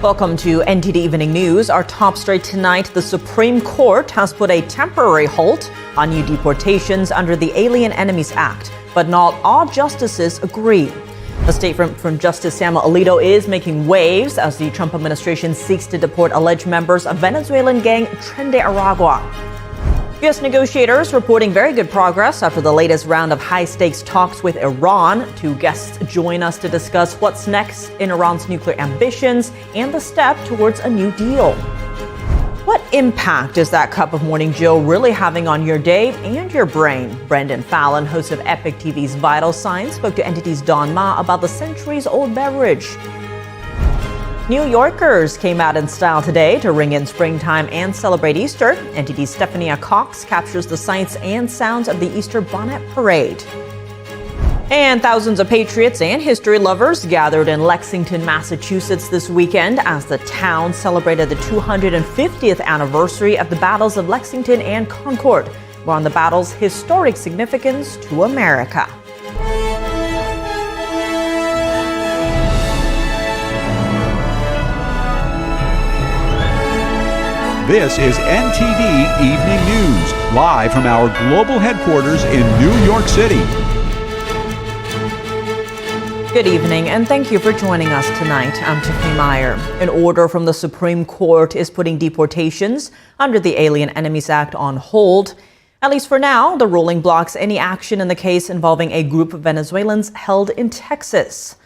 Welcome to NTD Evening News. Our top story tonight, the Supreme Court has put a temporary halt on new deportations under the Alien Enemies Act, but not all justices agree. A statement from Justice Samuel Alito is making waves as the Trump administration seeks to deport alleged members of Venezuelan gang Tren De Aragua. U.S. negotiators reporting very good progress after the latest round of high-stakes talks with Iran. Two guests join us to discuss what's next in Iran's nuclear ambitions and the step towards a new deal. What impact is that cup of Morning Joe really having on your day and your brain? Brendon Fallon, host of EpochTV's Vital Signs, spoke to NTD's Don Ma about the centuries-old beverage. New Yorkers came out in style today to ring in springtime and celebrate Easter. NTD's Stefania captures the sights and sounds of the Easter Bonnet Parade. And thousands of patriots and history lovers gathered in Lexington, Massachusetts this weekend as the town celebrated the 250th anniversary of the battles of Lexington and Concord. More on the battle's historic significance to America. This is NTD Evening News, live from our global headquarters in New York City. Good evening, and thank you for joining us tonight. I'm Tiffany Meyer. An order from the Supreme Court is putting deportations under the Alien Enemies Act on hold. At least for now, the ruling blocks any action in the case involving a group of Venezuelans held in Texas.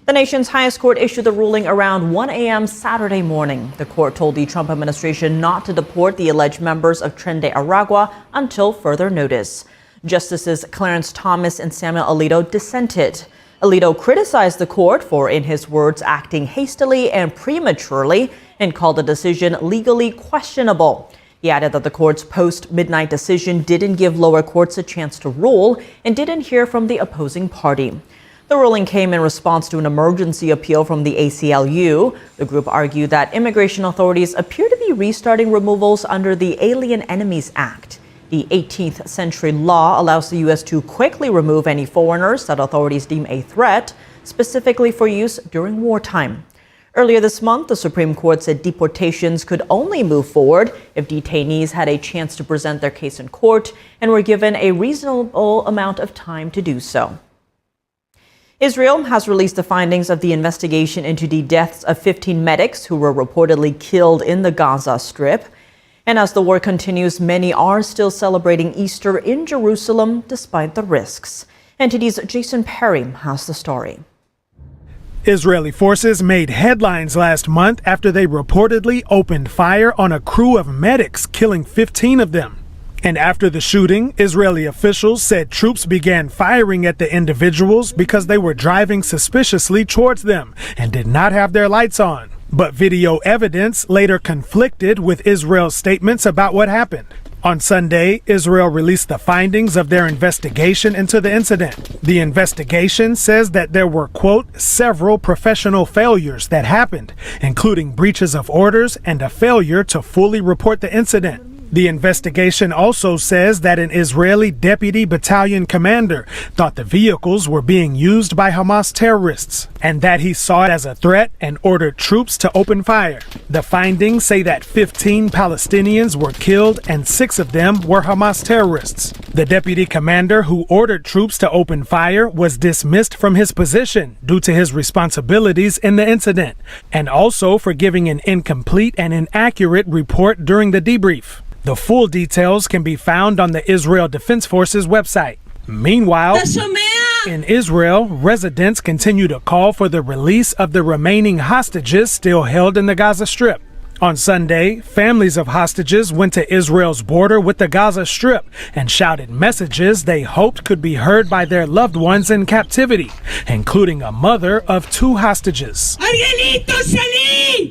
The nation's highest court issued the ruling around 1 a.m. Saturday morning. The court told the Trump administration not to deport the alleged members of Tren De Aragua until further notice. Justices Clarence Thomas and Samuel Alito dissented. Alito criticized the court for, in his words, acting hastily and prematurely and called the decision legally questionable. He added that the court's post-midnight decision didn't give lower courts a chance to rule and didn't hear from the opposing party. The ruling came in response to an emergency appeal from the ACLU. The group argued that immigration authorities appear to be restarting removals under the Alien Enemies Act. The 18th century law allows the U.S. to quickly remove any foreigners that authorities deem a threat, specifically for use during wartime. Earlier this month, the Supreme Court said deportations could only move forward if detainees had a chance to present their case in court and were given a reasonable amount of time to do so. Israel has released the findings of the investigation into the deaths of 15 medics who were reportedly killed in the Gaza Strip. And as the war continues, many are still celebrating Easter in Jerusalem despite the risks. NTD's Jason Perry has the story. Israeli forces made headlines last month after they reportedly opened fire on a crew of medics, killing 15 of them. And after the shooting, Israeli officials said troops began firing at the individuals because they were driving suspiciously towards them and did not have their lights on. But video evidence later conflicted with Israel's statements about what happened. On Sunday, Israel released the findings of their investigation into the incident. The investigation says that there were, quote, several professional failures that happened, including breaches of orders and a failure to fully report the incident. The investigation also says that an Israeli deputy battalion commander thought the vehicles were being used by Hamas terrorists and that he saw it as a threat and ordered troops to open fire. The findings say that 15 Palestinians were killed and 6 of them were Hamas terrorists. The deputy commander who ordered troops to open fire was dismissed from his position due to his responsibilities in the incident and also for giving an incomplete and inaccurate report during the debrief. The full details can be found on the Israel Defense Forces website. Meanwhile, in Israel, residents continue to call for the release of the remaining hostages still held in the Gaza Strip. On Sunday, families of hostages went to Israel's border with the Gaza Strip and shouted messages they hoped could be heard by their loved ones in captivity, including a mother of 2 hostages.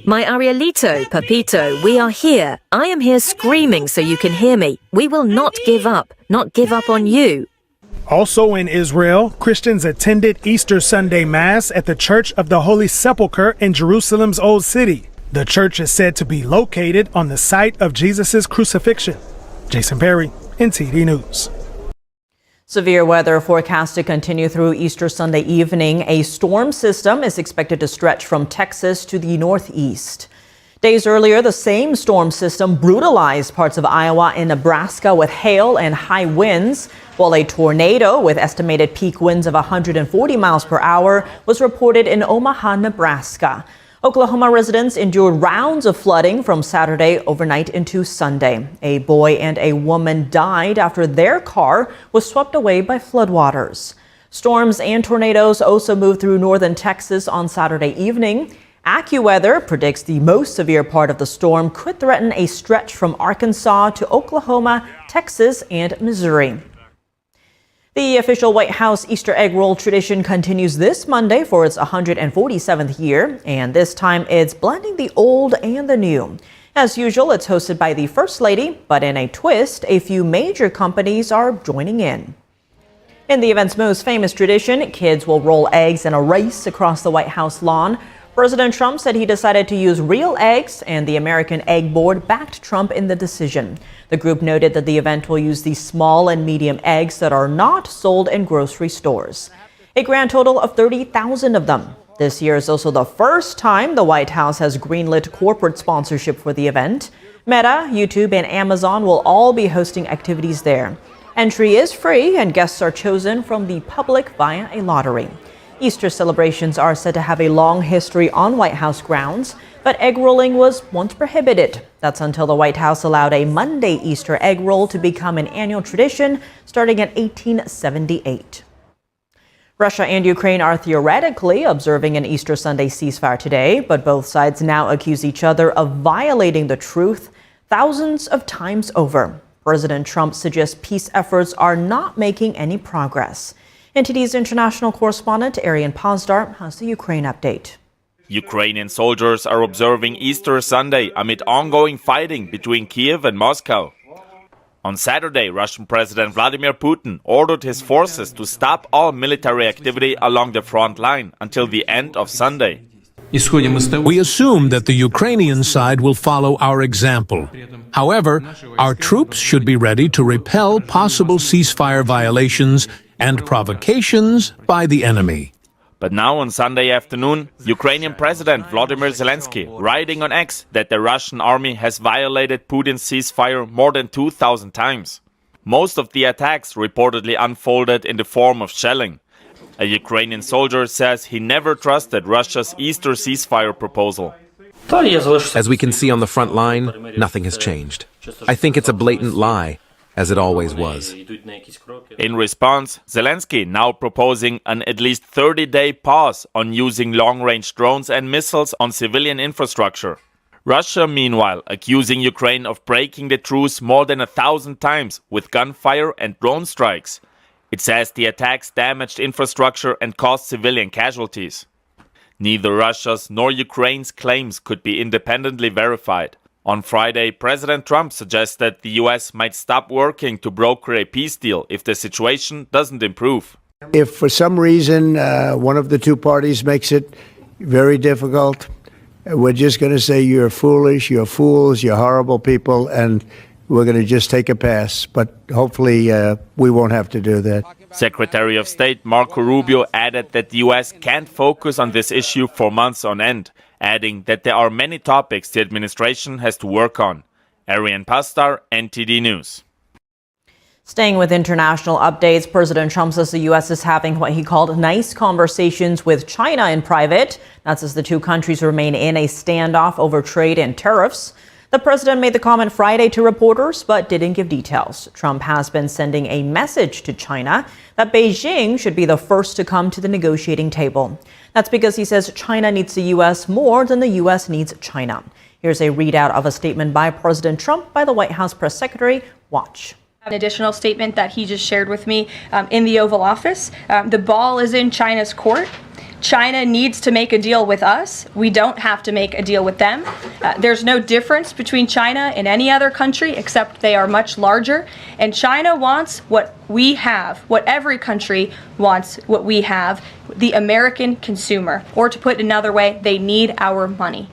My Arielito, Papito, we are here. I am here screaming so you can hear me. We will not give up on you. Also in Israel, Christians attended Easter Sunday Mass at the Church of the Holy Sepulchre in Jerusalem's Old City. The church is said to be located on the site of Jesus' crucifixion. Jason Perry, NTD News. Severe weather forecast to continue through Easter Sunday evening. A storm system is expected to stretch from Texas to the northeast. Days earlier, the same storm system brutalized parts of Iowa and Nebraska with hail and high winds, while a tornado with estimated peak winds of 140 miles per hour was reported in Omaha, Nebraska. Oklahoma residents endured rounds of flooding from Saturday overnight into Sunday. A boy and a woman died after their car was swept away by floodwaters. Storms and tornadoes also moved through northern Texas on Saturday evening. AccuWeather predicts the most severe part of the storm could threaten a stretch from Arkansas to Oklahoma, Texas, and Missouri. The official White House Easter egg roll tradition continues this Monday for its 147th year, and this time it's blending the old and the new. As usual, it's hosted by the First Lady, but in a twist, a few major companies are joining in. In the event's most famous tradition, kids will roll eggs in a race across the White House lawn. President Trump said he decided to use real eggs, and the American Egg Board backed Trump in the decision. The group noted that the event will use the small and medium eggs that are not sold in grocery stores. A grand total of 30,000 of them. This year is also the first time the White House has greenlit corporate sponsorship for the event. Meta, YouTube, and Amazon will all be hosting activities there. Entry is free, and guests are chosen from the public via a lottery. Easter celebrations are said to have a long history on White House grounds, but egg rolling was once prohibited. That's until the White House allowed a Monday Easter egg roll to become an annual tradition starting in 1878. Russia and Ukraine are theoretically observing an Easter Sunday ceasefire today, but both sides now accuse each other of violating the truth thousands of times over. President Trump suggests peace efforts are not making any progress. NTD's international correspondent Arian Pazdar has the Ukraine update. Ukrainian soldiers are observing Easter Sunday amid ongoing fighting between Kiev and Moscow. On Saturday, Russian President Vladimir Putin ordered his forces to stop all military activity along the front line until the end of Sunday. We assume that the Ukrainian side will follow our example. However, our troops should be ready to repel possible ceasefire violations and provocations by the enemy. But now on Sunday afternoon, Ukrainian President Volodymyr Zelensky writing on X that the Russian army has violated Putin's ceasefire more than 2,000 times. Most of the attacks reportedly unfolded in the form of shelling. A Ukrainian soldier says he never trusted Russia's Easter ceasefire proposal. As we can see on the front line, nothing has changed. I think it's a blatant lie, as it always was. In response, Zelensky now proposing an at least 30-day pause on using long-range drones and missiles on civilian infrastructure. Russia, meanwhile, accusing Ukraine of breaking the truce more than 1,000 times with gunfire and drone strikes. It says the attacks damaged infrastructure and caused civilian casualties. Neither Russia's nor Ukraine's claims could be independently verified. On Friday, President Trump suggested the U.S. might stop working to broker a peace deal if the situation doesn't improve. If for some reason one of the two parties makes it very difficult, we're just going to say you're foolish, you're fools, you're horrible people, and we're going to just take a pass. But hopefully we won't have to do that. Secretary of State Marco Rubio added that the U.S. can't focus on this issue for months on end, adding that there are many topics the administration has to work on. Arian Pazdar, NTD News. Staying with international updates, President Trump says the U.S. is having what he called nice conversations with China in private. That's as the two countries remain in a standoff over trade and tariffs. The president made the comment Friday to reporters, but didn't give details. Trump has been sending a message to China that Beijing should be the first to come to the negotiating table. That's because he says China needs the U.S. more than the U.S. needs China. Here's a readout of a statement by President Trump by the White House press secretary. Watch. An additional statement that he just shared with me in the Oval Office. The ball is in China's court. China needs to make a deal with us. We don't have to make a deal with them. There's no difference between China and any other country except they are much larger. And China wants what we have, what every country wants, what we have, the American consumer. Or to put it another way, they need our money.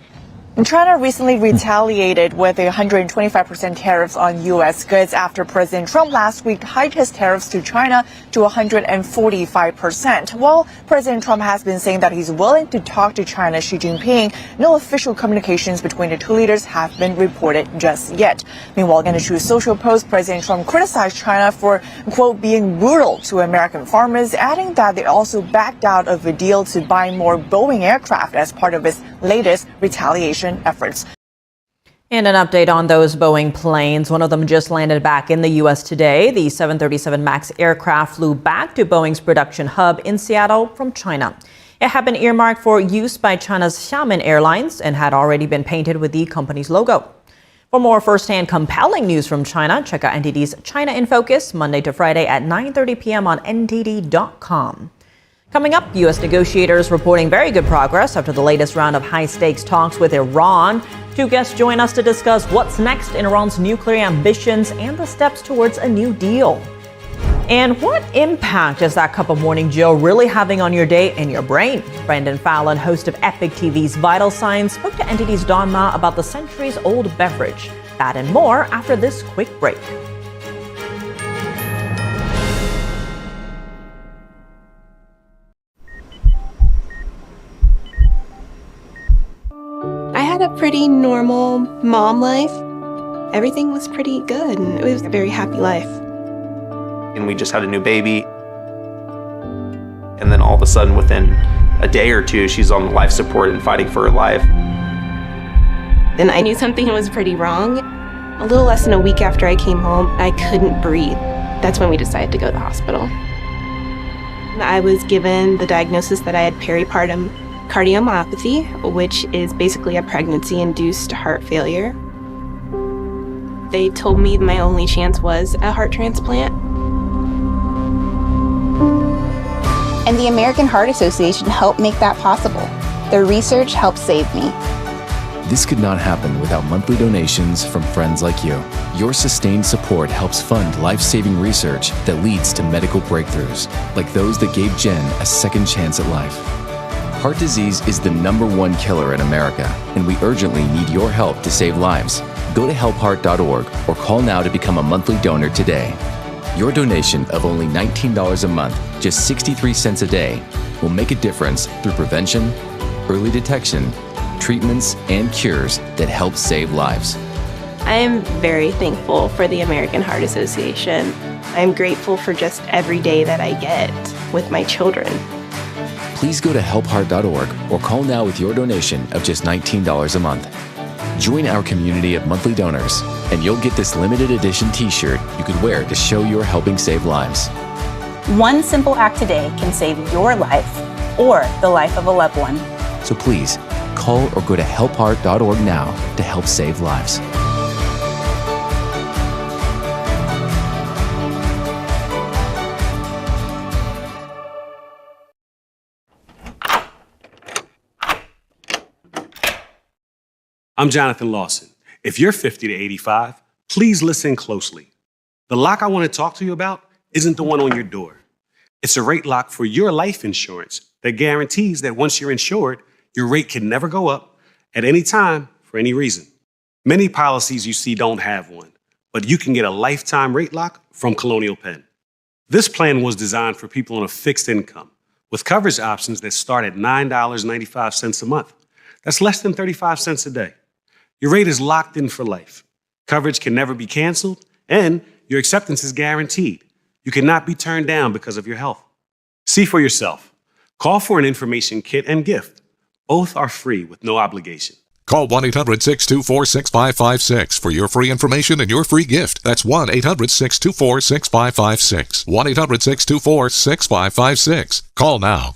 China recently retaliated with a 125% tariffs on U.S. goods after President Trump last week hiked his tariffs to China to 145%. While President Trump has been saying that he's willing to talk to China's Xi Jinping, no official communications between the two leaders have been reported just yet. Meanwhile, in a true social post, President Trump criticized China for, quote, being brutal to American farmers, adding that they also backed out of a deal to buy more Boeing aircraft as part of its latest retaliation efforts. And an update on those Boeing planes. One of them just landed back in the U.S. today. The 737 MAX aircraft flew back to Boeing's production hub in Seattle from China. It had been earmarked for use by China's Xiamen Airlines and had already been painted with the company's logo. For more firsthand compelling news from China, check out NTD's China in Focus Monday to Friday at 9:30 p.m. on NTD.com. Coming up, U.S. negotiators reporting very good progress after the latest round of high-stakes talks with Iran. Two guests join us to discuss what's next in Iran's nuclear ambitions and the steps towards a new deal. And what impact is that cup of morning Joe really having on your day and your brain? Brendon Fallon, host of EpochTV's Vital Signs, spoke to NTD's Don Ma about the centuries-old beverage. That and more after this quick break. I had a pretty normal mom life. Everything was pretty good, and it was a very happy life. And we just had a new baby. And then all of a sudden, within a day or two, she's on life support and fighting for her life. Then I knew something was pretty wrong. A little less than a week after I came home, I couldn't breathe. That's when we decided to go to the hospital. I was given the diagnosis that I had peripartum cardiomyopathy, which is basically a pregnancy-induced heart failure. They told me my only chance was a heart transplant. And the American Heart Association helped make that possible. Their research helped save me. This could not happen without monthly donations from friends like you. Your sustained support helps fund life-saving research that leads to medical breakthroughs, like those that gave Jen a second chance at life. Heart disease is the #1 killer in America, and we urgently need your help to save lives. Go to helpheart.org or call now to become a monthly donor today. Your donation of only $19 a month, just 63 cents a day, will make a difference through prevention, early detection, treatments, and cures that help save lives. I am very thankful for the American Heart Association. I'm grateful for just every day that I get with my children. Please go to helpheart.org or call now with your donation of just $19 a month. Join our community of monthly donors, and you'll get this limited edition t-shirt you could wear to show you're helping save lives. One simple act today can save your life or the life of a loved one. So please, call or go to helpheart.org now to help save lives. I'm Jonathan Lawson. If you're 50 to 85, please listen closely. The lock I want to talk to you about isn't the one on your door. It's a rate lock for your life insurance that guarantees that once you're insured, your rate can never go up at any time for any reason. Many policies you see don't have one, but you can get a lifetime rate lock from Colonial Penn. This plan was designed for people on a fixed income with coverage options that start at $9.95 a month. That's less than 35 cents a day. Your rate is locked in for life. Coverage can never be canceled, and your acceptance is guaranteed. You cannot be turned down because of your health. See for yourself. Call for an information kit and gift. Both are free with no obligation. Call 1-800-624-6556 for your free information and your free gift. That's 1-800-624-6556. 1-800-624-6556. Call now.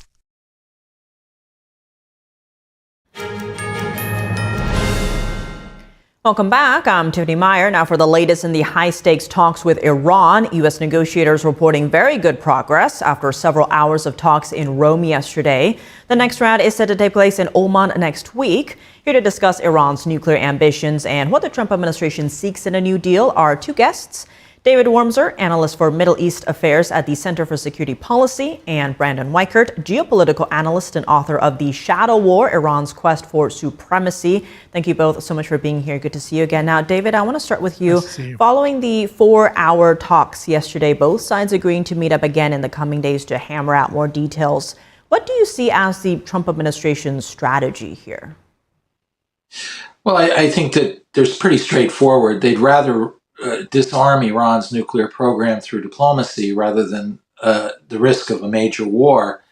Welcome back. I'm Tiffany Meyer. Now for the latest in the high-stakes talks with Iran. U.S. negotiators reporting very good progress after several hours of talks in Rome yesterday. The next round is set to take place in Oman next week. Here to discuss Iran's nuclear ambitions and what the Trump administration seeks in a new deal are two guests. David Wormser, analyst for Middle East Affairs at the Center for Security Policy, and Brandon Weichert, geopolitical analyst and author of The Shadow War, Iran's Quest for Supremacy. Thank you both so much for being here. Good to see you again. Now, David, I want to start with you. Nice to see you. Following the 4-hour talks yesterday, both sides agreeing to meet up again in the coming days to hammer out more details. What do you see as the Trump administration's strategy here? Well, I think that there's pretty straightforward. They'd rather disarm Iran's nuclear program through diplomacy rather than the risk of a major war.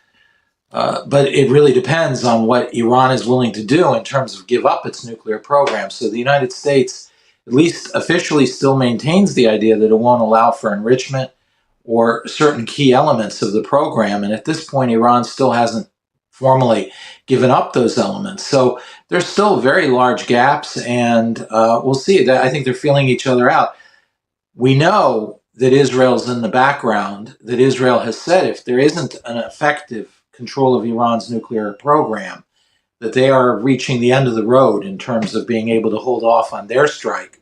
But it really depends on what Iran is willing to do in terms of give up its nuclear program. So the United States, at least officially, still maintains the idea that it won't allow for enrichment or certain key elements of the program. And at this point, Iran still hasn't formally given up those elements. So there's still very large gaps, and we'll see. I think they're feeling each other out. We know that Israel's in the background, that Israel has said if there isn't an effective control of Iran's nuclear program, that they are reaching the end of the road in terms of being able to hold off on their strike.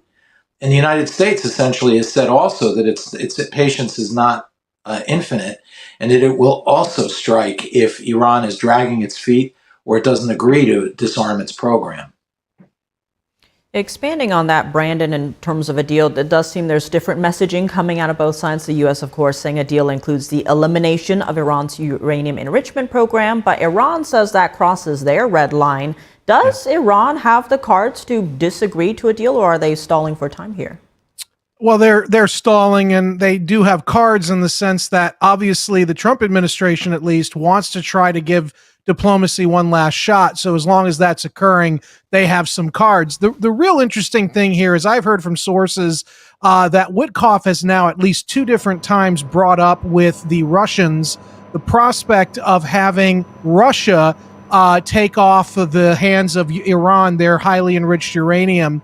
And the United States essentially has said also that its patience is not infinite, and that it will also strike if Iran is dragging its feet or it doesn't agree to disarm its program. Expanding on that, Brandon, in terms of a deal, it does seem there's different messaging coming out of both sides. The U.S., of course, saying a deal includes the elimination of Iran's uranium enrichment program, but Iran says that crosses their red line. Does Iran have the cards to disagree to a deal, or are they stalling for time here? Well, they're stalling, and they do have cards in the sense that obviously the Trump administration at least wants to try to give diplomacy one last shot. So as long as that's occurring, they have some cards. The real interesting thing here is I've heard from sources that Witkoff has now at least 2 different times brought up with the Russians the prospect of having Russia take off of the hands of Iran their highly enriched uranium,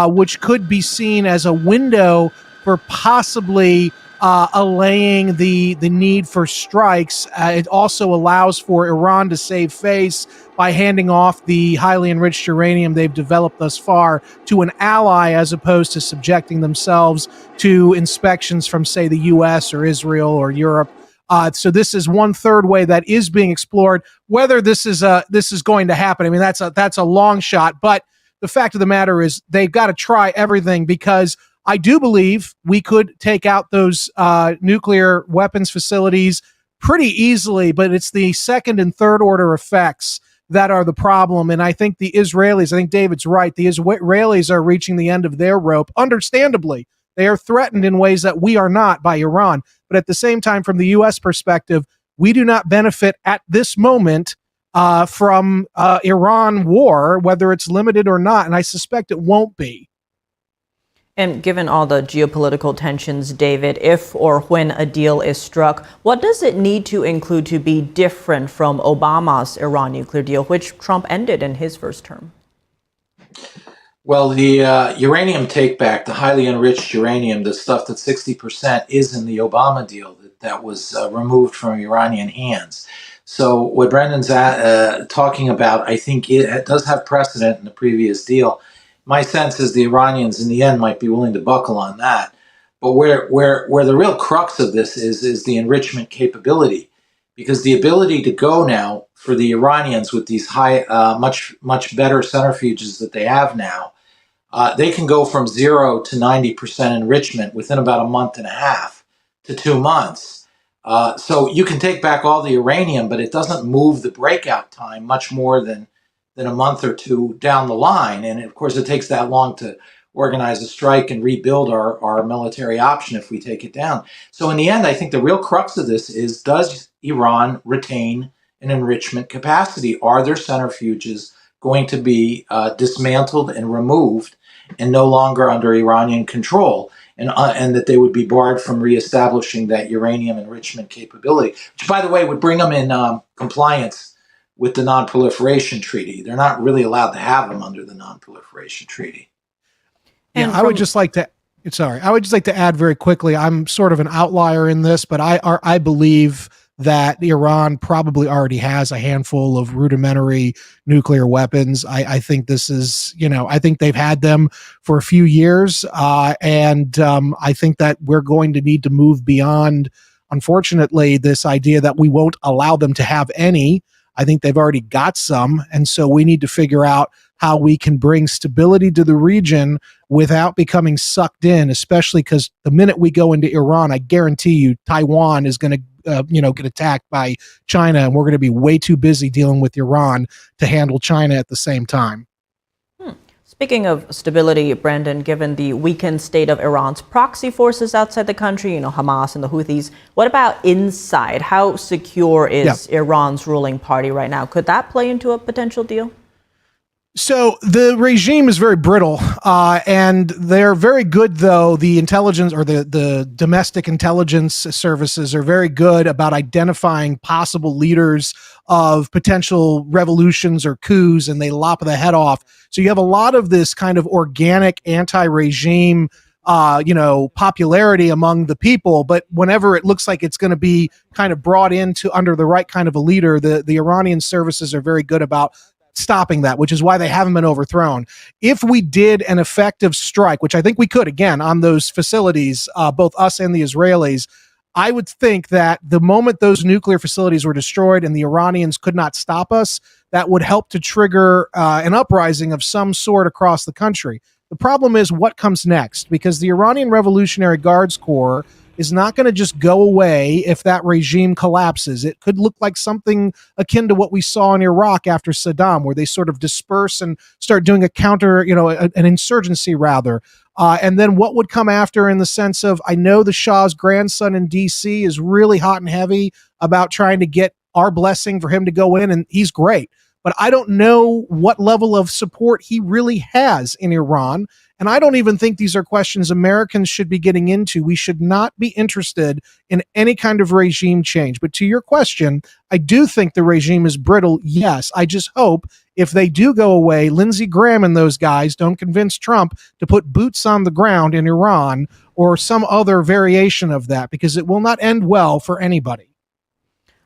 which could be seen as a window for possibly allaying the need for strikes. It also allows for Iran to save face by handing off the highly enriched uranium they've developed thus far to an ally, as opposed to subjecting themselves to inspections from, say, the U.S. or Israel or Europe. So this is 1/3 way that is being explored. Whether this is going to happen, I mean, that's a long shot. But the fact of the matter is they've got to try everything, because I do believe we could take out those nuclear weapons facilities pretty easily, but it's the second and third order effects that are the problem. And I think the Israelis, I think David's right, the Israelis are reaching the end of their rope. Understandably, they are threatened in ways that we are not by Iran. But at the same time, from the U.S. perspective, we do not benefit at this moment from Iran war, whether it's limited or not. And I suspect it won't be. And given all the geopolitical tensions, David, if or when a deal is struck, what does it need to include to be different from Obama's Iran nuclear deal, which Trump ended in his first term? Well, the uranium takeback, the highly enriched uranium, the stuff that 60% is in the Obama deal that was removed from Iranian hands. So what Brendon's talking about, I think it does have precedent in the previous deal. My sense is the Iranians in the end might be willing to buckle on that. But where the real crux of this is the enrichment capability, because the ability to go now for the Iranians with these high, much better centrifuges that they have now, they can go from 0 to 90% enrichment within about a month and a half to 2 months. So you can take back all the uranium, but it doesn't move the breakout time much more than a month or 2 down the line. And of course, it takes that long to organize a strike and rebuild our military option if we take it down. So in the end, I think the real crux of this is, does Iran retain an enrichment capacity? Are their centrifuges going to be dismantled and removed and no longer under Iranian control? And that they would be barred from reestablishing that uranium enrichment capability, which, by the way, would bring them in compliance with the Non-Proliferation Treaty. They're not really allowed to have them under the Non-Proliferation Treaty. Yeah, I would just like to add very quickly, I'm sort of an outlier in this, but I believe that Iran probably already has a handful of rudimentary nuclear weapons. I think this is, I think they've had them for a few years. And I think that we're going to need to move beyond, unfortunately, this idea that we won't allow them to have any. I think they've already got some. And so we need to figure out how we can bring stability to the region without becoming sucked in, especially because the minute we go into Iran, I guarantee you Taiwan is going to get attacked by China, and we're going to be way too busy dealing with Iran to handle China at the same time. Speaking of stability, Brendon, given the weakened state of Iran's proxy forces outside the country, Hamas and the Houthis, what about inside? How secure is Iran's ruling party right now? Could that play into a potential deal? So the regime is very brittle, and they're very good, though. The intelligence or the domestic intelligence services are very good about identifying possible leaders of potential revolutions or coups, and they lop the head off. So you have a lot of this kind of organic anti-regime popularity among the people, but whenever it looks like it's going to be kind of brought into under the right kind of a leader, the Iranian services are very good about stopping that, which is why they haven't been overthrown. If we did an effective strike, which I think we could, again, on those facilities, both us and the Israelis, I would think that the moment those nuclear facilities were destroyed and the Iranians could not stop us, that would help to trigger an uprising of some sort across the country. The problem is what comes next, because the Iranian Revolutionary Guards Corps is not going to just go away if that regime collapses. It could look like something akin to what we saw in Iraq after Saddam, where they sort of disperse and start doing a counter, an insurgency rather. And then what would come after, in the sense of, I know the Shah's grandson in DC is really hot and heavy about trying to get our blessing for him to go in, and he's great. But I don't know what level of support he really has in Iran. And I don't even think these are questions Americans should be getting into. We should not be interested in any kind of regime change. But to your question, I do think the regime is brittle. Yes, I just hope if they do go away, Lindsey Graham and those guys don't convince Trump to put boots on the ground in Iran or some other variation of that, because it will not end well for anybody.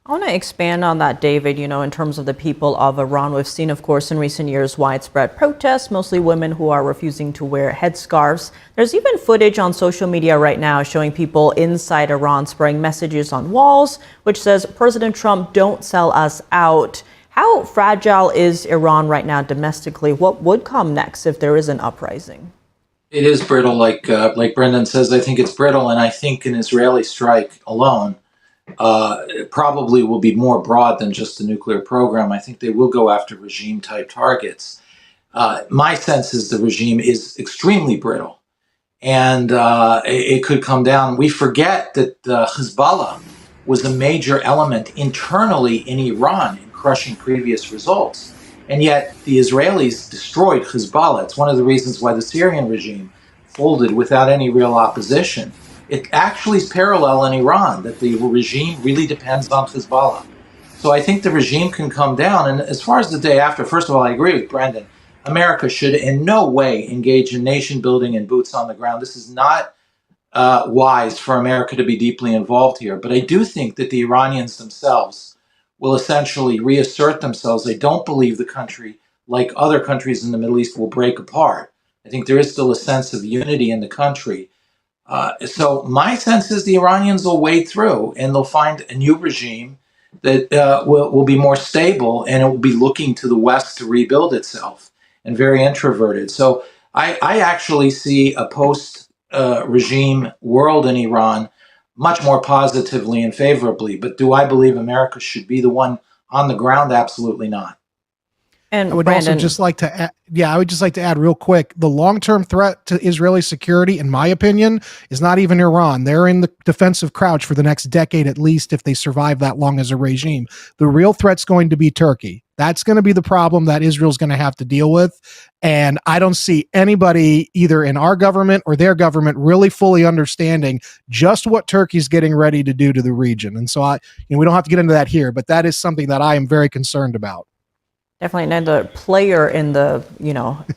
I want to expand on that, David, in terms of the people of Iran. We've seen, of course, in recent years, widespread protests, mostly women who are refusing to wear headscarves. There's even footage on social media right now showing people inside Iran spraying messages on walls, which says, President Trump, don't sell us out. How fragile is Iran right now domestically? What would come next if there is an uprising? It is brittle, like Brendon says. I think it's brittle, and I think an Israeli strike alone probably will be more broad than just the nuclear program. I think they will go after regime-type targets. My sense is the regime is extremely brittle, and it could come down. We forget that Hezbollah was a major element internally in Iran in crushing previous results, and yet the Israelis destroyed Hezbollah. It's one of the reasons why the Syrian regime folded without any real opposition. It actually is parallel in Iran, that the regime really depends on Hezbollah. So I think the regime can come down. And as far as the day after, first of all, I agree with Brendon. America should in no way engage in nation building and boots on the ground. This is not wise for America to be deeply involved here. But I do think that the Iranians themselves will essentially reassert themselves. They don't believe the country, like other countries in the Middle East, will break apart. I think there is still a sense of unity in the country. So my sense is the Iranians will wade through and they'll find a new regime that will be more stable, and it will be looking to the West to rebuild itself, and very introverted. So I actually see a post-regime world in Iran much more positively and favorably. But do I believe America should be the one on the ground? Absolutely not. And I would Brendon, also just like to add, I would just like to add real quick, the long-term threat to Israeli security, in my opinion, is not even Iran. They're in the defensive crouch for the next decade, at least, if they survive that long as a regime. The real threat's going to be Turkey. That's going to be the problem that Israel's going to have to deal with. And I don't see anybody either in our government or their government really fully understanding just what Turkey's getting ready to do to the region. And so we don't have to get into that here, but that is something that I am very concerned about. Definitely another player in the,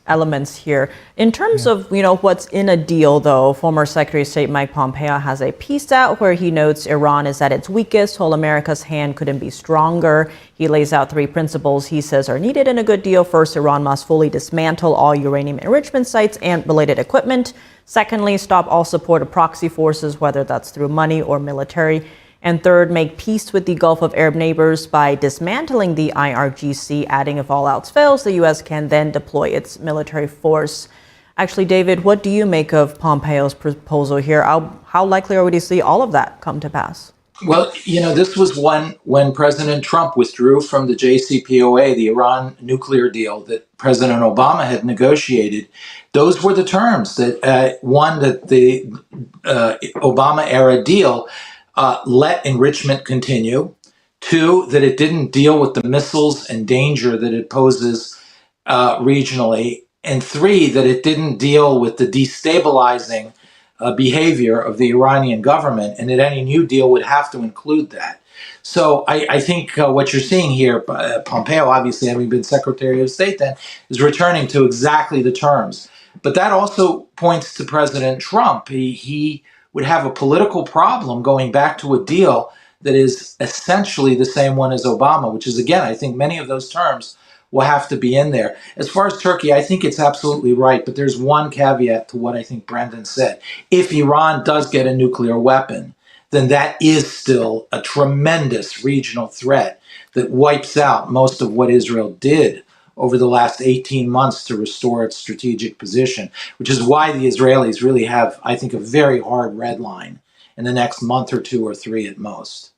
elements here. In terms of, what's in a deal, though, former Secretary of State Mike Pompeo has a piece out where he notes Iran is at its weakest, while America's hand couldn't be stronger. He lays out 3 principles he says are needed in a good deal. First, Iran must fully dismantle all uranium enrichment sites and related equipment. Secondly, stop all support of proxy forces, whether that's through money or military. And third, make peace with the Gulf of Arab neighbors by dismantling the IRGC, adding if all else fails, the U.S. can then deploy its military force. Actually, David, what do you make of Pompeo's proposal here? How likely are we to see all of that come to pass? Well, this was when President Trump withdrew from the JCPOA, the Iran nuclear deal that President Obama had negotiated. Those were the terms that, that the Obama-era deal let enrichment continue. 2, that it didn't deal with the missiles and danger that it poses regionally. And 3, that it didn't deal with the destabilizing behavior of the Iranian government, and that any new deal would have to include that. So I think what you're seeing here, Pompeo, obviously having been Secretary of State then, is returning to exactly the terms. But that also points to President Trump. He would have a political problem going back to a deal that is essentially the same one as Obama, which is, again, I think many of those terms will have to be in there. As far as Turkey, I think it's absolutely right, but there's one caveat to what I think Brendon said. If Iran does get a nuclear weapon, then that is still a tremendous regional threat that wipes out most of what Israel did over the last 18 months to restore its strategic position, which is why the Israelis really have, I think, a very hard red line in the next month or 2 or 3 at most.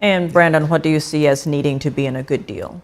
And Brandon, what do you see as needing to be in a good deal?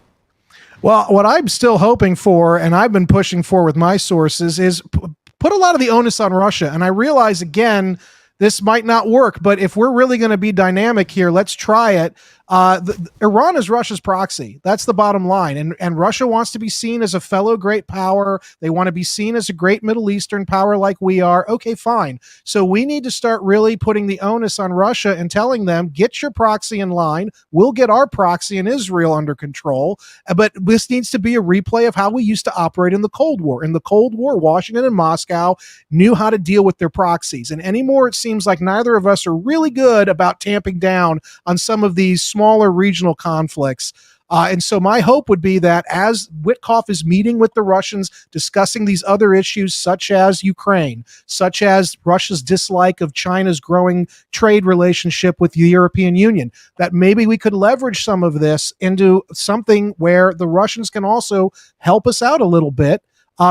Well, what I'm still hoping for, and I've been pushing for with my sources, is put a lot of the onus on Russia. And I realize, again, this might not work, but if we're really going to be dynamic here, let's try it. Iran is Russia's proxy. That's the bottom line. And Russia wants to be seen as a fellow great power. They want to be seen as a great Middle Eastern power like we are. Okay, fine. So we need to start really putting the onus on Russia and telling them, get your proxy in line. We'll get our proxy in Israel under control. But this needs to be a replay of how we used to operate in the Cold War. In the Cold War, Washington and Moscow knew how to deal with their proxies. And anymore, it seems like neither of us are really good about tamping down on some of these smaller regional conflicts. And so my hope would be that as Witkoff is meeting with the Russians, discussing these other issues such as Ukraine, such as Russia's dislike of China's growing trade relationship with the European Union, that maybe we could leverage some of this into something where the Russians can also help us out a little bit.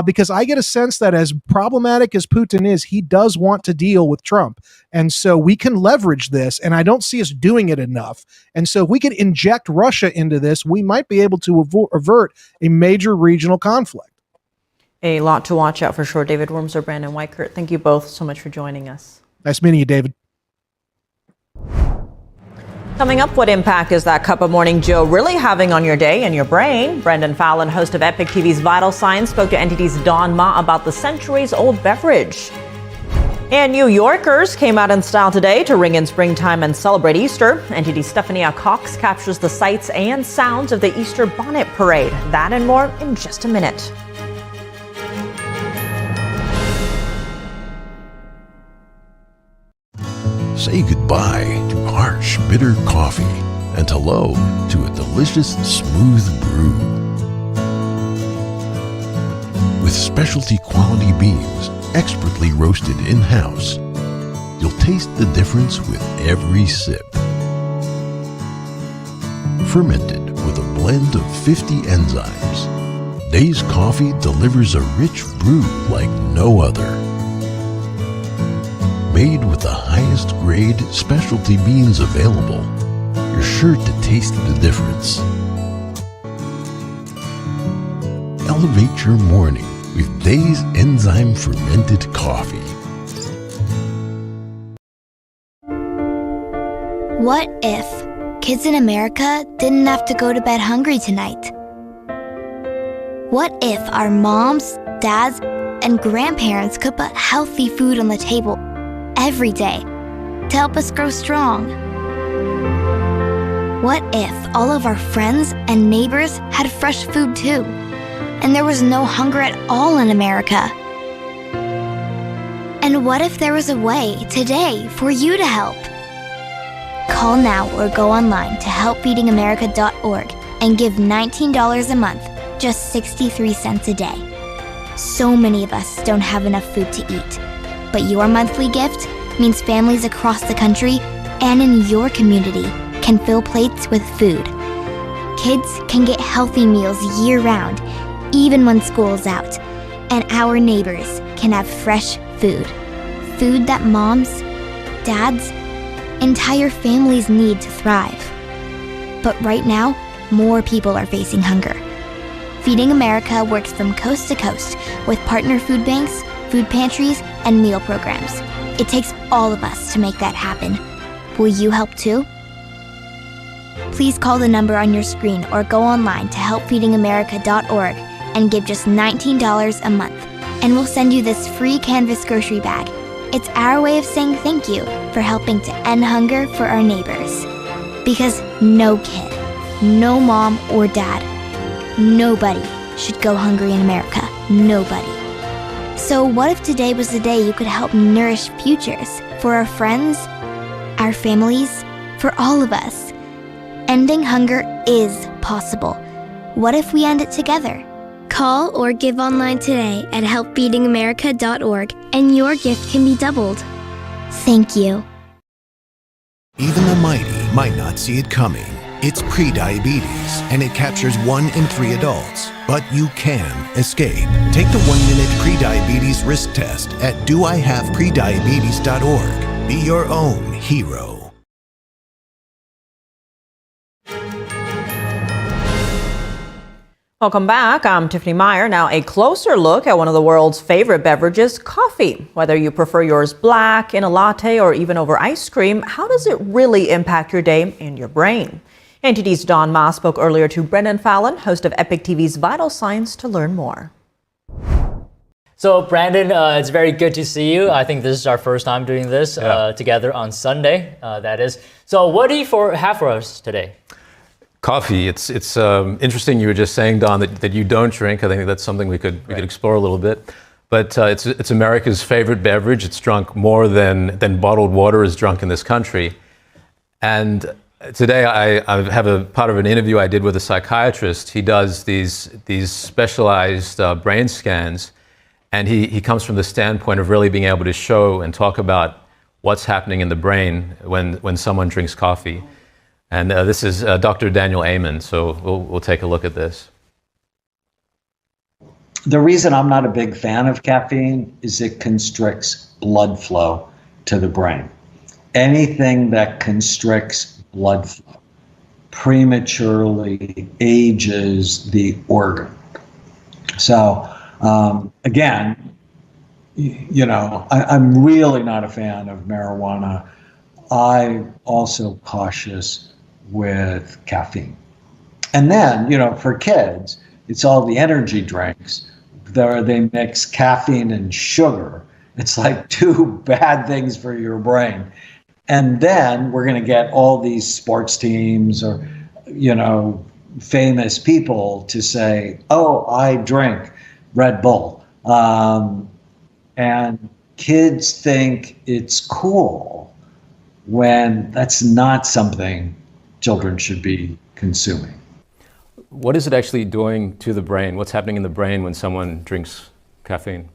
Because I get a sense that as problematic as Putin is, he does want to deal with Trump. And so we can leverage this, and I don't see us doing it enough. And so if we could inject Russia into this, we might be able to avert a major regional conflict. A lot to watch out for sure. David Worms or Brandon Weichert, thank you both so much for joining us. Nice meeting you, David. Coming up, what impact is that cup of Morning Joe really having on your day and your brain? Brendon Fallon, host of EpochTV's Vital Signs, spoke to NTD's Don Ma about the centuries-old beverage. And New Yorkers came out in style today to ring in springtime and celebrate Easter. NTD's Stefania Cox captures the sights and sounds of the Easter Bonnet Parade. That and more in just a minute. Say goodbye to harsh, bitter coffee and hello to a delicious, smooth brew. With specialty quality beans, expertly roasted in-house, you'll taste the difference with every sip. Fermented with a blend of 50 enzymes, Days Coffee delivers a rich brew like no other. Made with the highest grade specialty beans available, you're sure to taste the difference. Elevate your morning with Days Enzyme Fermented Coffee. What if kids in America didn't have to go to bed hungry tonight? What if our moms, dads, and grandparents could put healthy food on the table every day to help us grow strong? What if all of our friends and neighbors had fresh food too? And there was no hunger at all in America? And what if there was a way today for you to help? Call now or go online to helpfeedingamerica.org and give $19 a month, just 63 cents a day. So many of us don't have enough food to eat, but your monthly gift means families across the country and in your community can fill plates with food. Kids can get healthy meals year-round, even when school's out, and our neighbors can have fresh food. Food that moms, dads, entire families need to thrive. But right now, more people are facing hunger. Feeding America works from coast to coast with partner food banks, food pantries, and meal programs. It takes all of us to make that happen. Will you help too? Please call the number on your screen or go online to helpfeedingamerica.org and give just $19 a month, and we'll send you this free canvas grocery bag. It's our way of saying thank you for helping to end hunger for our neighbors. Because no kid, no mom or dad, nobody should go hungry in America. Nobody. So what if today was the day you could help nourish futures for our friends, our families, for all of us? Ending hunger is possible. What if we end it together? Call or give online today at helpfeedingamerica.org and your gift can be doubled. Thank you. Even the mighty might not see it coming. It's prediabetes, and it captures 1 in 3 adults. But you can escape. Take the 1-minute prediabetes risk test at doihaveprediabetes.org. Be your own hero. Welcome back. I'm Tiffany Meyer. Now a closer look at one of the world's favorite beverages, coffee. Whether you prefer yours black, in a latte, or even over ice cream, how does it really impact your day and your brain? NTD's Don Ma spoke earlier to Brendon Fallon, host of EpochTV's Vital Signs, to learn more. So Brandon, it's very good to see you. I think this is our first time doing this together on Sunday, that is. So what do you have for us today? Coffee. It's interesting. You were just saying, Don, that you don't drink. I think that's something we could explore a little bit. But it's America's favorite beverage. It's drunk more than bottled water is drunk in this country. And today I have a part of an interview I did with a psychiatrist. He does these specialized brain scans, and he comes from the standpoint of really being able to show and talk about what's happening in the brain when someone drinks coffee. And this is Dr. Daniel Amen, so we'll take a look at this. The reason I'm not a big fan of caffeine is it constricts blood flow to the brain. Anything that constricts blood flow prematurely ages the organ. So again, I'm really not a fan of marijuana. I'm also cautious with caffeine. And then, for kids, it's all the energy drinks. They mix caffeine and sugar. It's like 2 bad things for your brain. And then we're going to get all these sports teams or, famous people to say, oh, I drink Red Bull. And kids think it's cool when that's not something children should be consuming. What is it actually doing to the brain? What's happening in the brain when someone drinks caffeine?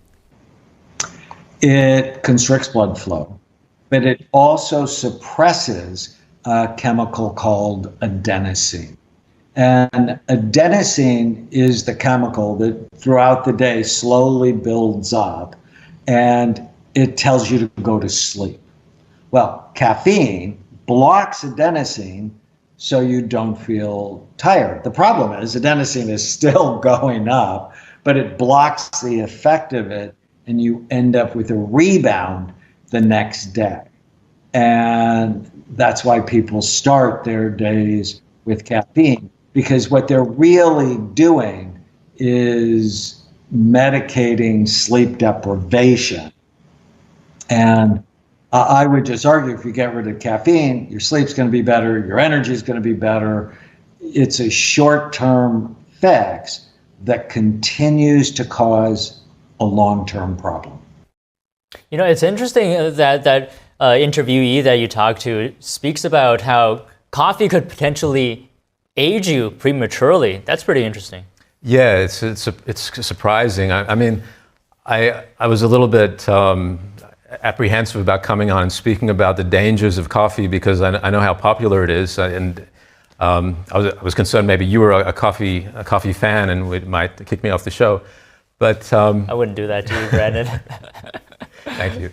It constricts blood flow, but it also suppresses a chemical called adenosine. And adenosine is the chemical that throughout the day slowly builds up, and it tells you to go to sleep. Well, caffeine blocks adenosine so you don't feel tired. The problem is adenosine is still going up, but it blocks the effect of it, and you end up with a rebound the next day. And that's why people start their days with caffeine, because what they're really doing is medicating sleep deprivation. And I would just argue if you get rid of caffeine, your sleep's going to be better, your energy is going to be better. It's a short-term fix that continues to cause a long-term problem. You know, it's interesting that interviewee that you talked to speaks about how coffee could potentially age you prematurely. That's pretty interesting. Yeah, it's surprising. I mean, I was a little bit apprehensive about coming on and speaking about the dangers of coffee because I know how popular it is, and I was concerned maybe you were a coffee fan and it might kick me off the show, but I wouldn't do that to you, Brandon. Thank you.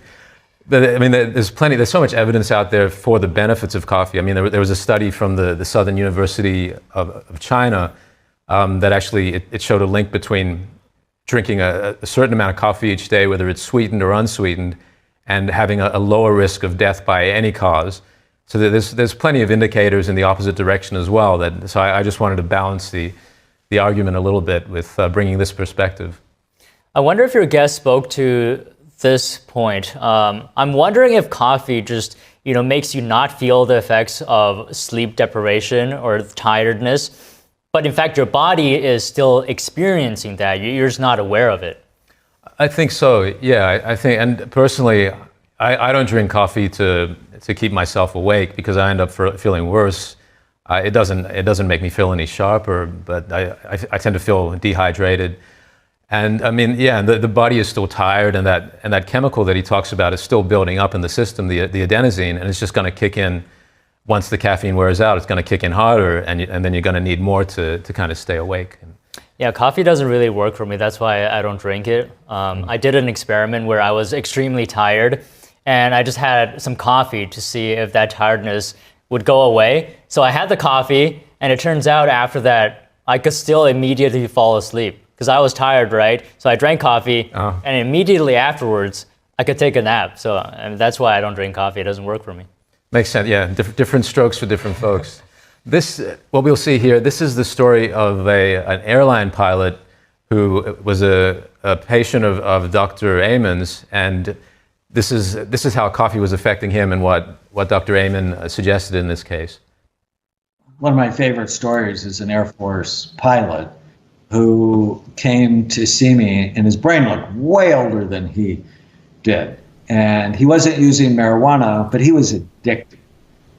But I mean, there's so much evidence out there for the benefits of coffee. I mean, there was a study from the Southern University of China that actually it showed a link between drinking a certain amount of coffee each day, whether it's sweetened or unsweetened, and having a lower risk of death by any cause. So there's plenty of indicators in the opposite direction as well. So I just wanted to balance the argument a little bit with bringing this perspective. I wonder if your guest spoke to this point. I'm wondering if coffee just makes you not feel the effects of sleep deprivation or tiredness, but in fact your body is still experiencing that. You're just not aware of it. I think so. Yeah, I think, and personally, I don't drink coffee to keep myself awake because I end up feeling worse. It doesn't make me feel any sharper, but I tend to feel dehydrated. And I mean, yeah, the body is still tired, and that chemical that he talks about is still building up in the system, the adenosine, and it's just going to kick in once the caffeine wears out. It's going to kick in harder, and then you're going to need more to kind of stay awake. Yeah, coffee doesn't really work for me. That's why I don't drink it. I did an experiment where I was extremely tired, and I just had some coffee to see if that tiredness would go away. So I had the coffee, and it turns out after that, I could still immediately fall asleep. Because I was tired, right? So I drank coffee, and immediately afterwards, I could take a nap. So that's why I don't drink coffee. It doesn't work for me. Makes sense, yeah. Different strokes for different folks. What we'll see here, this is the story of an airline pilot who was a patient of Dr. Amon's, and this is how coffee was affecting him and what Dr. Amon suggested in this case. One of my favorite stories is an Air Force pilot who came to see me, and his brain looked way older than he did. And he wasn't using marijuana, but he was addicted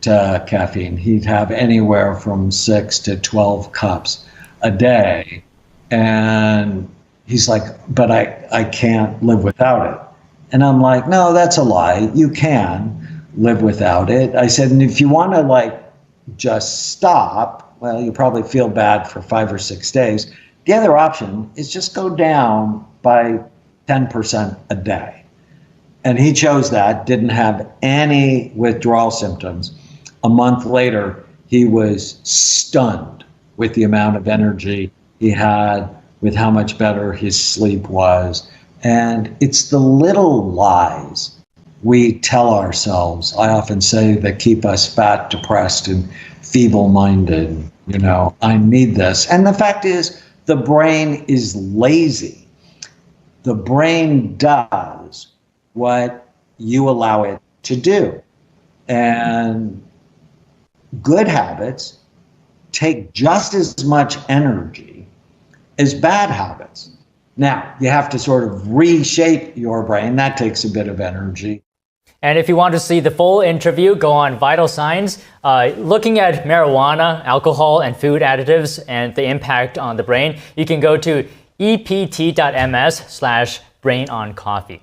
to caffeine. He'd have anywhere from 6 to 12 cups a day. And he's like, but I can't live without it. And I'm like, no, that's a lie. You can live without it. I said, and if you want to just stop, well, you probably feel bad for 5 or 6 days. The other option is just go down by 10% a day. And he chose that, didn't have any withdrawal symptoms. A month later, he was stunned with the amount of energy he had, with how much better his sleep was. And it's the little lies we tell ourselves, I often say, that keep us fat, depressed, and feeble-minded. I need this. And the fact is, the brain is lazy. The brain does what you allow it to do. And good habits take just as much energy as bad habits. Now, you have to sort of reshape your brain. That takes a bit of energy. And if you want to see the full interview, go on Vital Signs, looking at marijuana, alcohol, and food additives and the impact on the brain. You can go to ept.ms/brainoncoffee.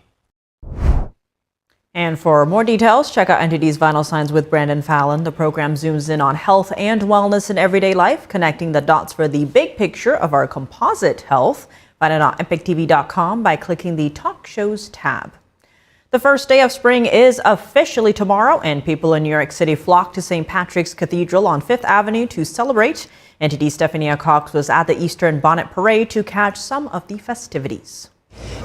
And for more details, check out NTD's Vital Signs with Brendon Fallon. The program zooms in on health and wellness in everyday life, connecting the dots for the big picture of our composite health. Find it on EpochTV.com by clicking the Talk Shows tab. The first day of spring is officially tomorrow, and people in New York City flock to St. Patrick's Cathedral on 5th Avenue to celebrate. NTD's Stefania was at the Easter Bonnet Parade to catch some of the festivities.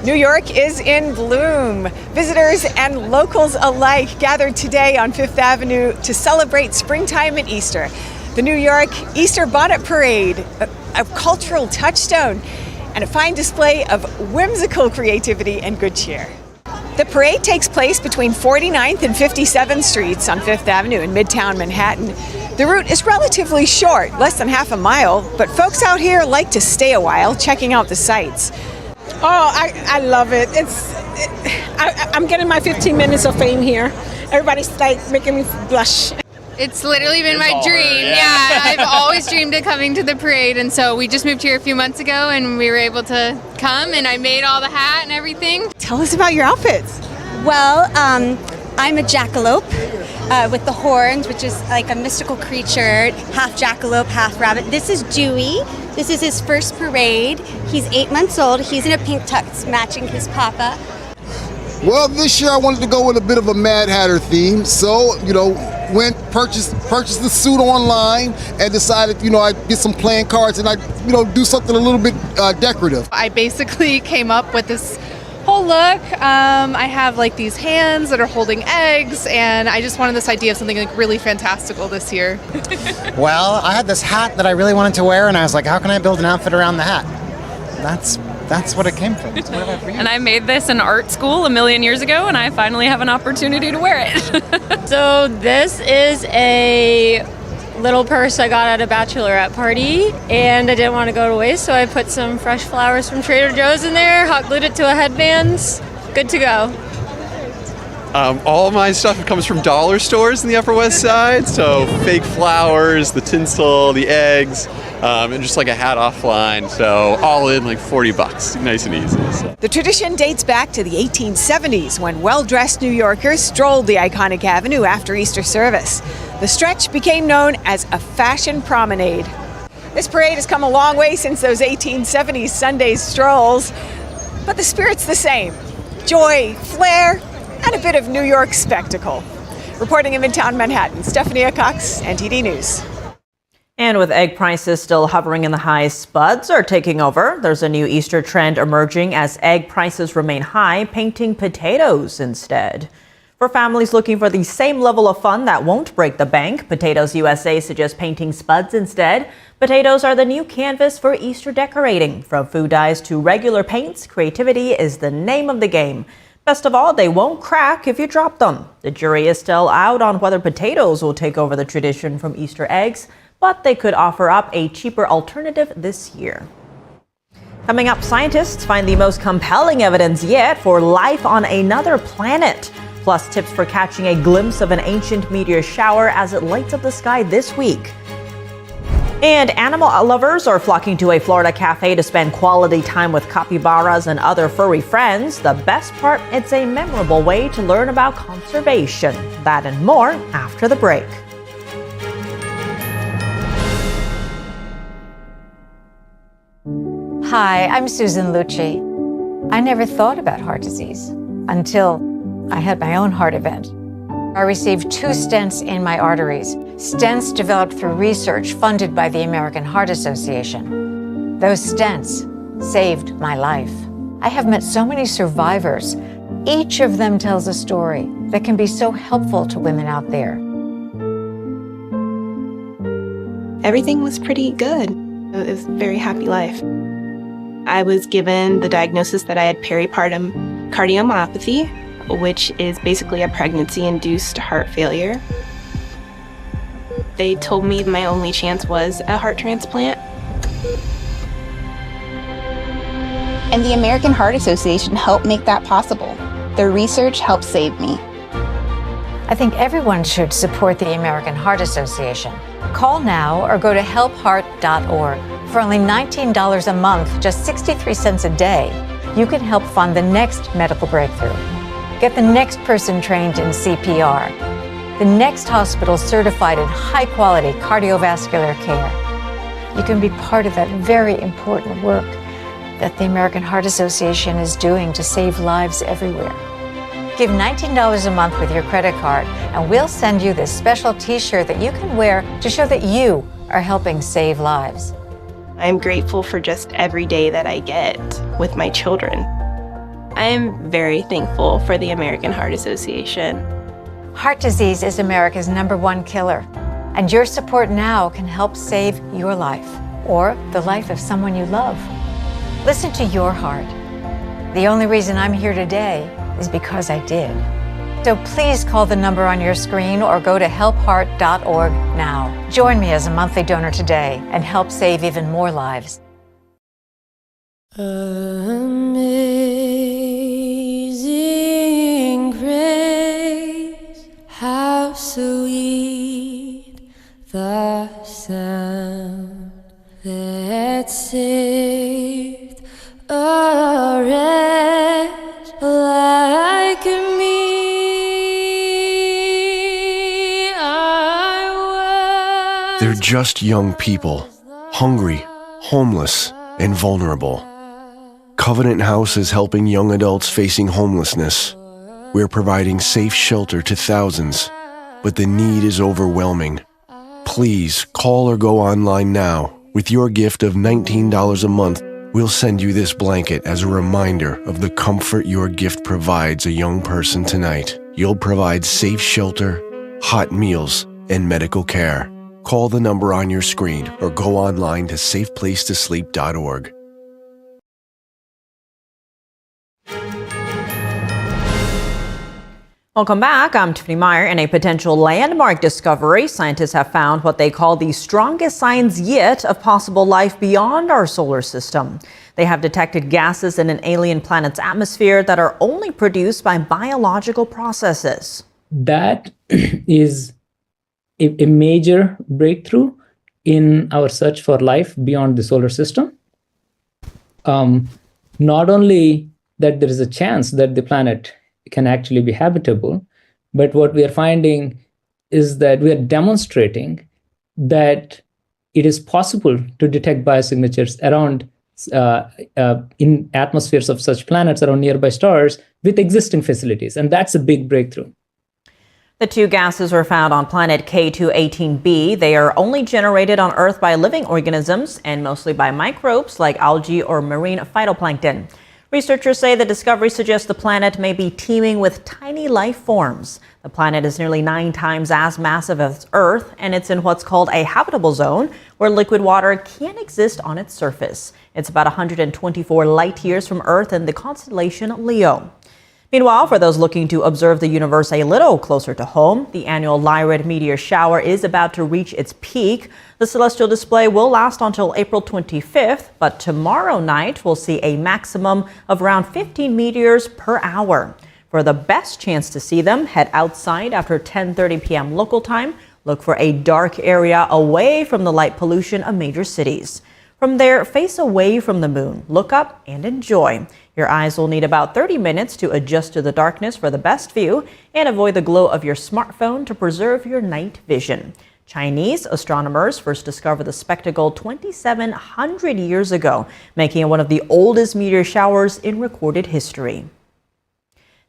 New York is in bloom. Visitors and locals alike gathered today on 5th Avenue to celebrate springtime and Easter. The New York Easter Bonnet Parade, a cultural touchstone, and a fine display of whimsical creativity and good cheer. The parade takes place between 49th and 57th Streets on 5th Avenue in Midtown Manhattan. The route is relatively short, less than half a mile, but folks out here like to stay a while checking out the sights. Oh, I love it. I'm getting my 15 minutes of fame here. Everybody's like making me blush. It's literally been my dream. Yeah, I've always dreamed of coming to the parade, and so we just moved here a few months ago, and we were able to come, and I made all the hat and everything. Tell us about your outfits. Well, I'm a jackalope with the horns, which is like a mystical creature, half jackalope, half rabbit. This is Dewey. This is his first parade. He's 8 months old. He's in a pink tux matching his papa. Well, this year I wanted to go with a bit of a Mad Hatter theme, so, went purchased the suit online and decided, I'd get some playing cards and I'd, do something a little bit decorative. I basically came up with this whole look. I have like these hands that are holding eggs, and I just wanted this idea of something like really fantastical this year. Well, I had this hat that I really wanted to wear, and I was like, how can I build an outfit around the hat? That's what it came from. So what about for you? And I made this in art school a million years ago, and I finally have an opportunity to wear it. So this is a little purse I got at a bachelorette party, and I didn't want to go to waste, so I put some fresh flowers from Trader Joe's in there, hot glued it to a headband. Good to go. All of my stuff comes from dollar stores in the Upper West Side, so fake flowers, the tinsel, the eggs, and just like a hat offline, so all in like $40, nice and easy. So. The tradition dates back to the 1870s when well-dressed New Yorkers strolled the iconic avenue after Easter service. The stretch became known as a fashion promenade. This parade has come a long way since those 1870s Sunday strolls, but the spirit's the same. Joy, flair, and a bit of New York spectacle. Reporting in Midtown Manhattan, Stefania, NTD News. And with egg prices still hovering in the highs, spuds are taking over. There's a new Easter trend emerging as egg prices remain high, painting potatoes instead. For families looking for the same level of fun that won't break the bank, Potatoes USA suggests painting spuds instead. Potatoes are the new canvas for Easter decorating. From food dyes to regular paints, creativity is the name of the game. Best of all, they won't crack if you drop them. The jury is still out on whether potatoes will take over the tradition from Easter eggs, but they could offer up a cheaper alternative this year. Coming up, scientists find the most compelling evidence yet for life on another planet. Plus tips for catching a glimpse of an ancient meteor shower as it lights up the sky this week. And animal lovers are flocking to a Florida cafe to spend quality time with capybaras and other furry friends. The best part, it's a memorable way to learn about conservation. That and more after the break. Hi, I'm Susan Lucci. I never thought about heart disease until I had my own heart event. I received 2 stents in my arteries, stents developed through research funded by the American Heart Association. Those stents saved my life. I have met so many survivors. Each of them tells a story that can be so helpful to women out there. Everything was pretty good. It was a very happy life. I was given the diagnosis that I had peripartum cardiomyopathy, which is basically a pregnancy-induced heart failure. They told me my only chance was a heart transplant. And the American Heart Association helped make that possible. Their research helped save me. I think everyone should support the American Heart Association. Call now or go to helpheart.org. For only $19 a month, just 63 cents a day, you can help fund the next medical breakthrough. Get the next person trained in CPR, the next hospital certified in high-quality cardiovascular care. You can be part of that very important work that the American Heart Association is doing to save lives everywhere. Give $19 a month with your credit card, and we'll send you this special t-shirt that you can wear to show that you are helping save lives. I'm grateful for just every day that I get with my children. I am very thankful for the American Heart Association. Heart disease is America's #1 killer, and your support now can help save your life or the life of someone you love. Listen to your heart. The only reason I'm here today is because I did. So please call the number on your screen or go to helphart.org now. Join me as a monthly donor today and help save even more lives. Amazing grace, how sweet the sound that saved a wretch like me. They're just young people, hungry, homeless, and vulnerable. Covenant House is helping young adults facing homelessness. We're providing safe shelter to thousands, but the need is overwhelming. Please call or go online now. With your gift of $19 a month, we'll send you this blanket as a reminder of the comfort your gift provides a young person tonight. You'll provide safe shelter, hot meals, and medical care. Call the number on your screen or go online to safeplacetosleep.org. Welcome back. I'm Tiffany Meyer. In a potential landmark discovery, scientists have found what they call the strongest signs yet of possible life beyond our solar system. They have detected gases in an alien planet's atmosphere that are only produced by biological processes. That is a major breakthrough in our search for life beyond the solar system. Not only that there is a chance that the planet can actually be habitable, but what we are finding is that we are demonstrating that it is possible to detect biosignatures around in atmospheres of such planets around nearby stars with existing facilities, and that's a big breakthrough. The two gases were found on planet K218b. They are only generated on Earth by living organisms and mostly by microbes like algae or marine phytoplankton. Researchers say the discovery suggests the planet may be teeming with tiny life forms. The planet is nearly 9 times as massive as Earth, and it's in what's called a habitable zone, where liquid water can exist on its surface. It's about 124 light years from Earth in the constellation Leo. Meanwhile, for those looking to observe the universe a little closer to home, the annual Lyrid meteor shower is about to reach its peak. The celestial display will last until April 25th, but tomorrow night we'll see a maximum of around 15 meteors per hour. For the best chance to see them, head outside after 10:30 p.m. local time. Look for a dark area away from the light pollution of major cities. From there, face away from the moon, look up and enjoy. Your eyes will need about 30 minutes to adjust to the darkness for the best view, and avoid the glow of your smartphone to preserve your night vision. Chinese astronomers first discovered the spectacle 2,700 years ago, making it one of the oldest meteor showers in recorded history.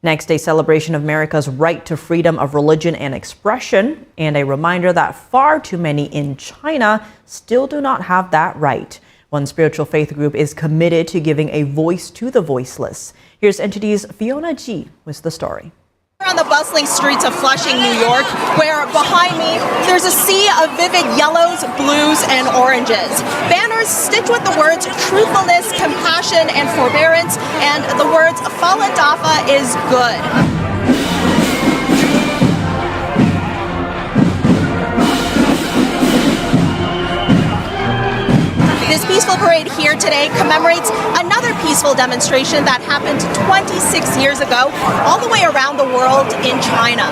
Next, a celebration of America's right to freedom of religion and expression, and a reminder that far too many in China still do not have that right. One spiritual faith group is committed to giving a voice to the voiceless. Here's NTD's Fiona G. with the story. We're on the bustling streets of Flushing, New York, where behind me there's a sea of vivid yellows, blues, and oranges. Banners stitched with the words truthfulness, compassion, and forbearance, and the words Falun Gong is good. This peaceful parade here today commemorates another peaceful demonstration that happened 26 years ago, all the way around the world in China.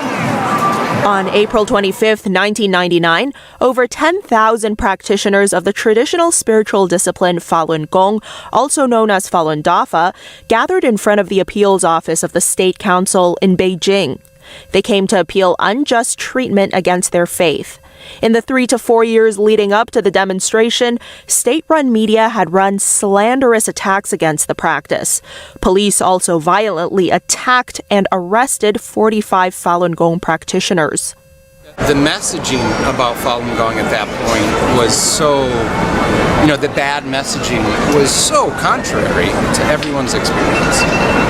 On April 25th, 1999, over 10,000 practitioners of the traditional spiritual discipline Falun Gong, also known as Falun Dafa, gathered in front of the appeals office of the State Council in Beijing. They came to appeal unjust treatment against their faith. In the 3 to 4 years leading up to the demonstration, state-run media had run slanderous attacks against the practice. Police also violently attacked and arrested 45 Falun Gong practitioners. The messaging about Falun Gong at that point was so, the bad messaging was so contrary to everyone's experience.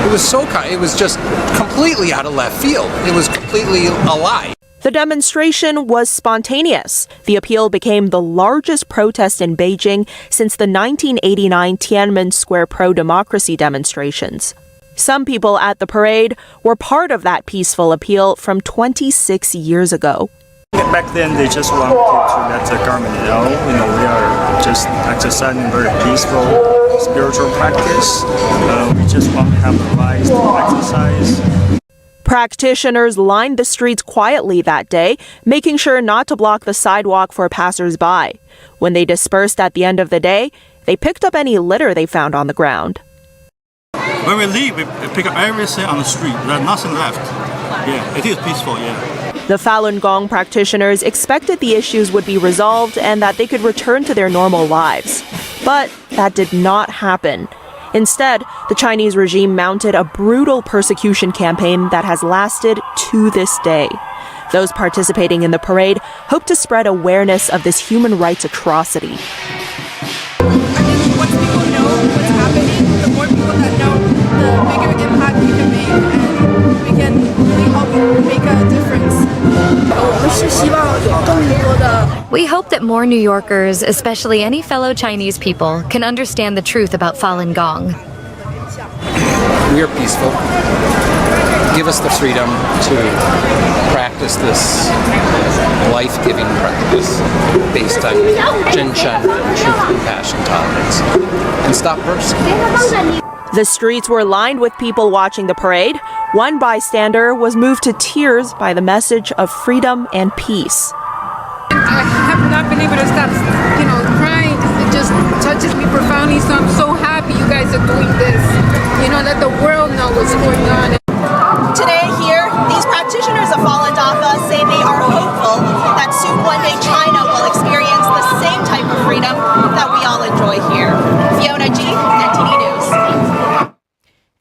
It was just completely out of left field. It was completely a lie. The demonstration was spontaneous. The appeal became the largest protest in Beijing since the 1989 Tiananmen Square pro-democracy demonstrations. Some people at the parade were part of that peaceful appeal from 26 years ago. Back then, they just wanted to let the government know, we are just exercising very peaceful spiritual practice. We just want to have the right to exercise. Practitioners lined the streets quietly that day, making sure not to block the sidewalk for passers-by. When they dispersed at the end of the day, they picked up any litter they found on the ground. When we leave, we pick up everything on the street. There's nothing left. Yeah, it is peaceful, yeah. The Falun Gong practitioners expected the issues would be resolved and that they could return to their normal lives. But that did not happen. Instead, the Chinese regime mounted a brutal persecution campaign that has lasted to this day. Those participating in the parade hope to spread awareness of this human rights atrocity. Once people know what's happening, the more people that know, the bigger impact we can make, and we can really help make a difference. We hope that more New Yorkers, especially any fellow Chinese people, can understand the truth about Falun Gong. We are peaceful. Give us the freedom to practice this life-giving practice based on Jinshan, truth, compassion, tolerance, and stop persecuting us. The streets were lined with people watching the parade. One bystander was moved to tears by the message of freedom and peace. I have not been able to stop, crying. It just touches me profoundly. So I'm so happy you guys are doing this. Let the world know what's going on. Today here, these practitioners of Falun Dafa say they are hopeful that soon one day China will experience the same type of freedom that we all enjoy here. Fiona G, NTD News.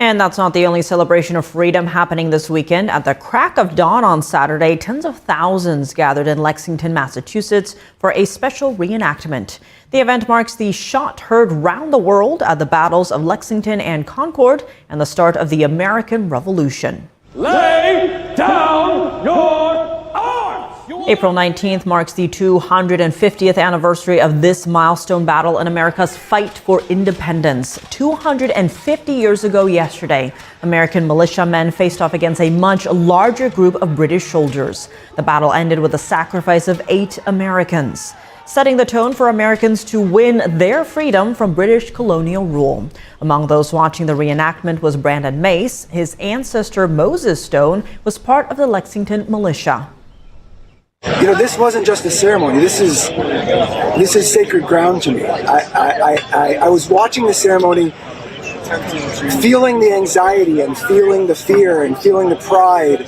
And that's not the only celebration of freedom happening this weekend. At the crack of dawn on Saturday, tens of thousands gathered in Lexington, Massachusetts for a special reenactment. The event marks the shot heard round the world at the battles of Lexington and Concord and the start of the American Revolution. Lay down your arms! April 19th marks the 250th anniversary of this milestone battle in America's fight for independence. 250 years ago yesterday, American militiamen faced off against a much larger group of British soldiers. The battle ended with the sacrifice of 8 Americans, setting the tone for Americans to win their freedom from British colonial rule. Among those watching the reenactment was Brandon Mace. His ancestor Moses Stone was part of the Lexington militia. This wasn't just a ceremony. This is sacred ground to me. I was watching the ceremony, feeling the anxiety and feeling the fear and feeling the pride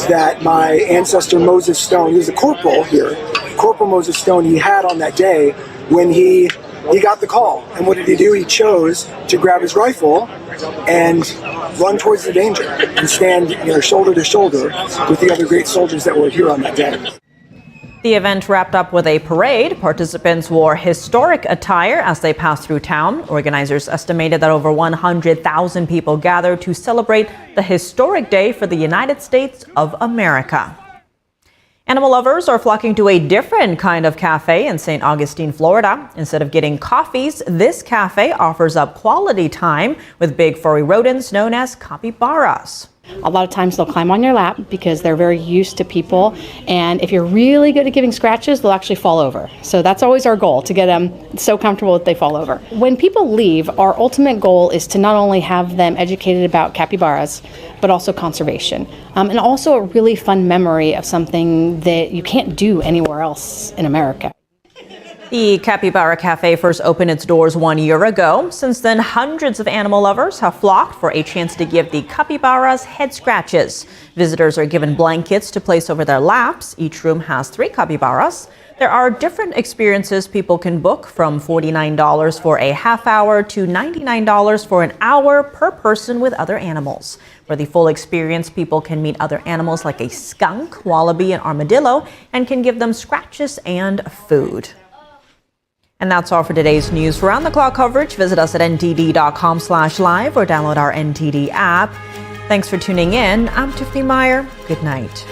that my ancestor Moses Stone, he was a corporal here, Corporal Moses Stone, he had on that day when he got the call. And what did he do? He chose to grab his rifle and run towards the danger and stand shoulder to shoulder with the other great soldiers that were here on that day. The event wrapped up with a parade. Participants wore historic attire as they passed through town. Organizers estimated that over 100,000 people gathered to celebrate the historic day for the United States of America. Animal lovers are flocking to a different kind of cafe in St. Augustine, Florida. Instead of getting coffees, this cafe offers up quality time with big furry rodents known as capybaras. A lot of times they'll climb on your lap because they're very used to people, and if you're really good at giving scratches, they'll actually fall over. So that's always our goal, to get them so comfortable that they fall over. When people leave, our ultimate goal is to not only have them educated about capybaras, but also conservation, and also a really fun memory of something that you can't do anywhere else in America. The Capybara Cafe first opened its doors 1 year ago. Since then, hundreds of animal lovers have flocked for a chance to give the capybaras head scratches. Visitors are given blankets to place over their laps. Each room has 3 capybaras. There are different experiences people can book, from $49 for a half hour to $99 for an hour per person with other animals. For the full experience, people can meet other animals like a skunk, wallaby, and armadillo, and can give them scratches and food. And that's all for today's news. For round-the-clock coverage, visit us at ntd.com/live or download our NTD app. Thanks for tuning in. I'm Tiffany Meyer. Good night.